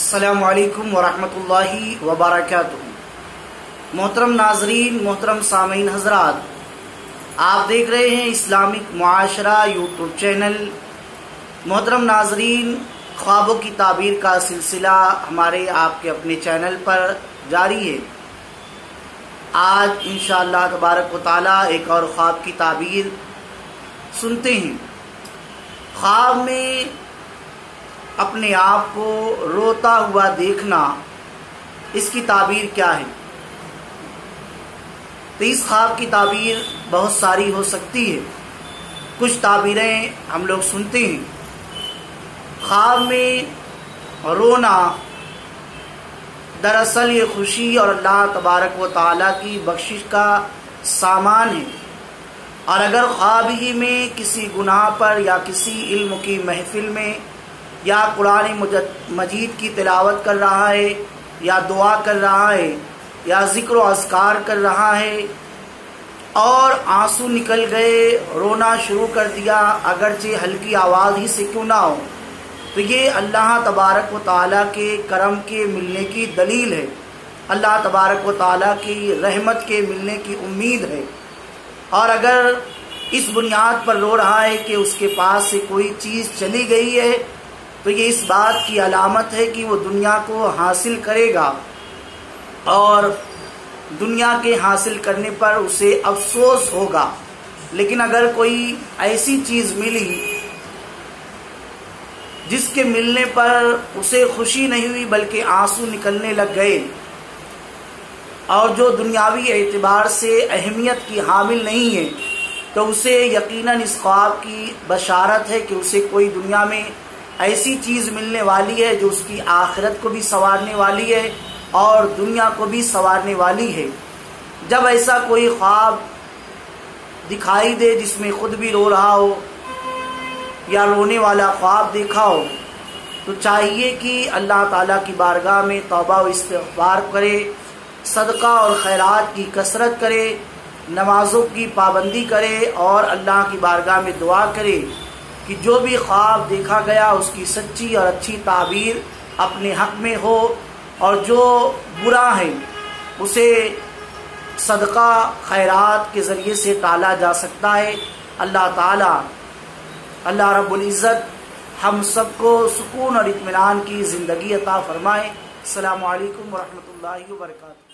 السلام علیکم ورحمۃ اللہ وبرکاتہ۔ محترم ناظرین، محترم سامعین حضرات، آپ دیکھ رہے ہیں اسلامک معاشرہ یوٹیوب چینل۔ محترم ناظرین، خوابوں کی تعبیر کا سلسلہ ہمارے آپ کے اپنے چینل پر جاری ہے۔ آج انشاءاللہ تبارک و تعالی ایک اور خواب کی تعبیر سنتے ہیں۔ خواب میں اپنے آپ کو روتا ہوا دیکھنا، اس کی تعبیر کیا ہے؟ تو اس خواب کی تعبیر بہت ساری ہو سکتی ہے۔ کچھ تعبیریں ہم لوگ سنتے ہیں۔ خواب میں رونا دراصل یہ خوشی اور اللہ تبارک و تعالیٰ کی بخشش کا سامان ہے، اور اگر خواب ہی میں کسی گناہ پر یا کسی علم کی محفل میں یا قرآن مجید کی تلاوت کر رہا ہے یا دعا کر رہا ہے یا ذکر و اذکار کر رہا ہے اور آنسو نکل گئے، رونا شروع کر دیا، اگرچہ ہلکی آواز ہی سے کیوں نہ ہو، تو یہ اللہ تبارک و تعالیٰ کے کرم کے ملنے کی دلیل ہے، اللہ تبارک و تعالیٰ کی رحمت کے ملنے کی امید ہے۔ اور اگر اس بنیاد پر رو رہا ہے کہ اس کے پاس سے کوئی چیز چلی گئی ہے، تو یہ اس بات کی علامت ہے کہ وہ دنیا کو حاصل کرے گا، اور دنیا کے حاصل کرنے پر اسے افسوس ہوگا۔ لیکن اگر کوئی ایسی چیز ملی جس کے ملنے پر اسے خوشی نہیں ہوئی بلکہ آنسو نکلنے لگ گئے، اور جو دنیاوی اعتبار سے اہمیت کی حامل نہیں ہے، تو اسے یقیناً اس خواب کی بشارت ہے کہ اسے کوئی دنیا میں ایسی چیز ملنے والی ہے جو اس کی آخرت کو بھی سنوارنے والی ہے اور دنیا کو بھی سنوارنے والی ہے۔ جب ایسا کوئی خواب دکھائی دے جس میں خود بھی رو رہا ہو یا رونے والا خواب دیکھا ہو، تو چاہیے کہ اللہ تعالیٰ کی بارگاہ میں توبہ و استغفار کرے، صدقہ اور خیرات کی کثرت کرے، نمازوں کی پابندی کرے، اور اللہ کی بارگاہ میں دعا کرے کہ جو بھی خواب دیکھا گیا اس کی سچی اور اچھی تعبیر اپنے حق میں ہو، اور جو برا ہے اسے صدقہ خیرات کے ذریعے سے ٹالا جا سکتا ہے۔ اللہ تعالی، اللہ رب العزت ہم سب کو سکون اور اطمینان کی زندگی عطا فرمائے۔ السلام علیکم ورحمۃ اللہ وبرکاتہ۔